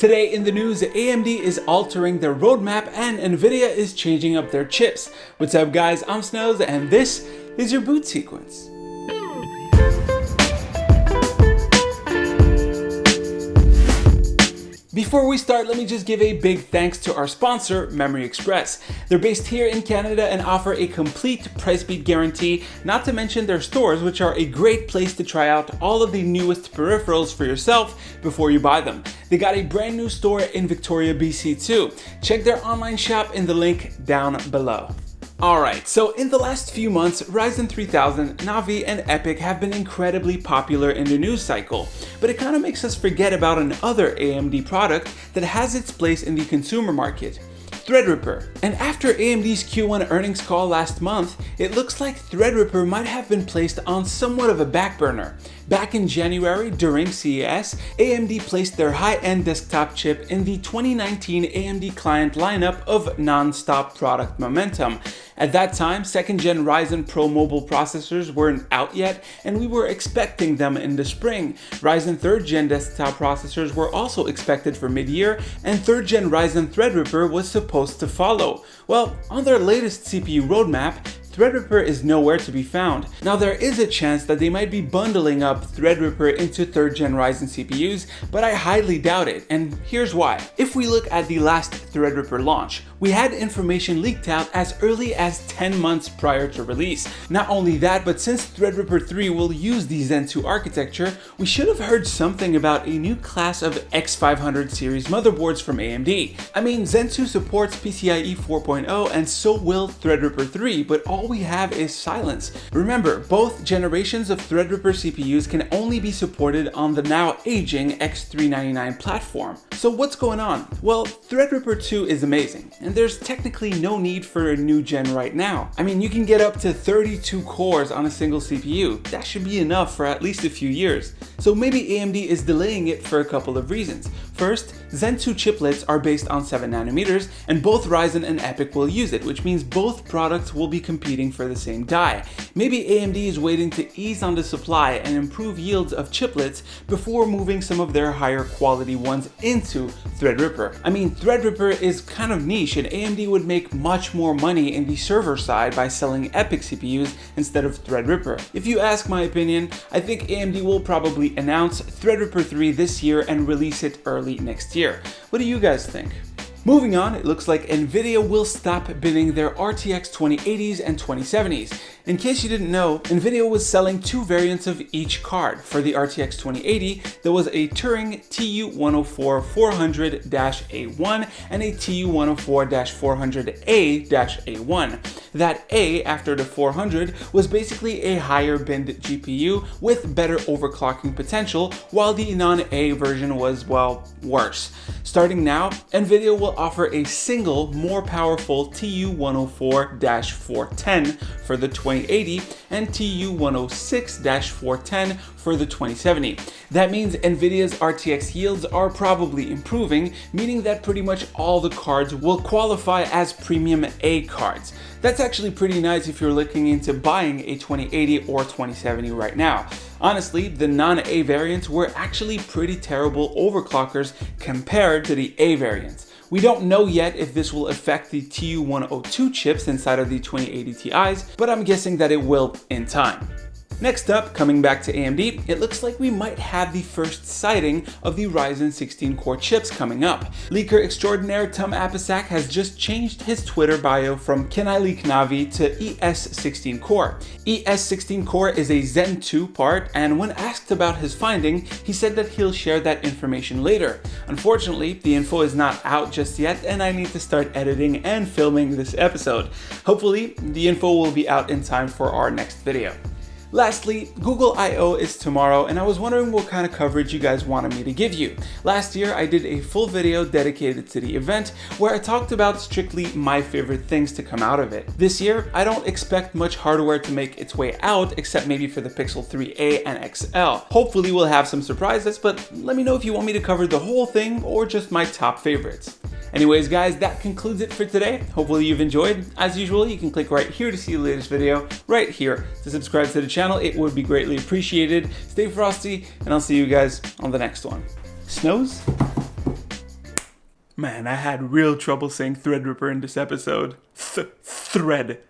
Today in the news, AMD is altering their roadmap and Nvidia is changing up their chips. What's up guys, I'm Snows and this is your boot sequence. Before we start, let me just give a big thanks to our sponsor, Memory Express. They're based here in Canada and offer a complete price beat guarantee, not to mention their stores, which are a great place to try out all of the newest peripherals for yourself before you buy them. They got a brand new store in Victoria, BC too. Check their online shop in the link down below. Alright, so in the last few months, Ryzen 3000, Navi and Epyc have been incredibly popular in the news cycle, but it kind of makes us forget about another AMD product that has its place in the consumer market. Threadripper. And after AMD's Q1 earnings call last month, it looks like Threadripper might have been placed on somewhat of a back burner. Back in January, during CES, AMD placed their high-end desktop chip in the 2019 AMD client lineup of non-stop product momentum. At that time, second-gen Ryzen Pro mobile processors weren't out yet, and we were expecting them in the spring. Ryzen 3rd-gen desktop processors were also expected for mid-year, and 3rd-gen Ryzen Threadripper was supposed to follow. Well, on their latest CPU roadmap, Threadripper is nowhere to be found. Now there is a chance that they might be bundling up Threadripper into 3rd-gen Ryzen CPUs, but I highly doubt it, and here's why. If we look at the last Threadripper launch, we had information leaked out as early as 10 months prior to release. Not only that, but since Threadripper 3 will use the Zen 2 architecture, we should have heard something about a new class of X500 series motherboards from AMD. I mean, Zen 2 supports PCIe 4.0 and so will Threadripper 3, but all we have is silence. Remember, both generations of Threadripper CPUs can only be supported on the now aging X399 platform. So what's going on? Well, Threadripper 2 is amazing, and there's technically no need for a new gen right now. I mean, you can get up to 32 cores on a single CPU. That should be enough for at least a few years. So maybe AMD is delaying it for a couple of reasons. First, Zen 2 chiplets are based on 7nm, and both Ryzen and Epyc will use it, which means both products will be competing for the same die. Maybe AMD is waiting to ease on the supply and improve yields of chiplets before moving some of their higher quality ones into Threadripper. I mean, Threadripper is kind of niche, and AMD would make much more money in the server side by selling Epyc CPUs instead of Threadripper. If you ask my opinion, I think AMD will probably announce Threadripper 3 this year and release it early next year. What do you guys think? Moving on, it looks like Nvidia will stop bidding their RTX 2080s and 2070s. In case you didn't know, Nvidia was selling two variants of each card. For the RTX 2080, there was a Turing TU104-400-A1 and a TU104-400A-A1. That A after the 400 was basically a higher binned GPU with better overclocking potential, while the non-A version was, well, worse. Starting now, Nvidia will offer a single, more powerful TU104-410 for the 2080 and TU106-410 for the 2070. That means Nvidia's RTX yields are probably improving, meaning that pretty much all the cards will qualify as premium A cards. That's actually pretty nice if you're looking into buying a 2080 or 2070 right now. Honestly, the non-A variants were actually pretty terrible overclockers compared to the A variants. We don't know yet if this will affect the TU102 chips inside of the 2080 Ti's, but I'm guessing that it will in time. Next up, coming back to AMD, it looks like we might have the first sighting of the Ryzen 16 core chips coming up. Leaker extraordinaire Tom Apisak has just changed his Twitter bio from "Can I leak Navi" to ES16 core. ES16 core is a Zen 2 part, and when asked about his finding, he said that he'll share that information later. Unfortunately, the info is not out just yet, and I need to start editing and filming this episode. Hopefully, the info will be out in time for our next video. Lastly, Google I/O is tomorrow, and I was wondering what kind of coverage you guys wanted me to give you. Last year, I did a full video dedicated to the event where I talked about strictly my favorite things to come out of it. This year, I don't expect much hardware to make its way out, except maybe for the Pixel 3a and XL. Hopefully we'll have some surprises, but let me know if you want me to cover the whole thing or just my top favorites. Anyways guys, that concludes it for today. Hopefully you've enjoyed. As usual, you can click right here to see the latest video, right here to subscribe to the channel. It would be greatly appreciated. Stay frosty, and I'll see you guys on the next one. Snows Man, I had real trouble saying Threadripper in this episode. Thread.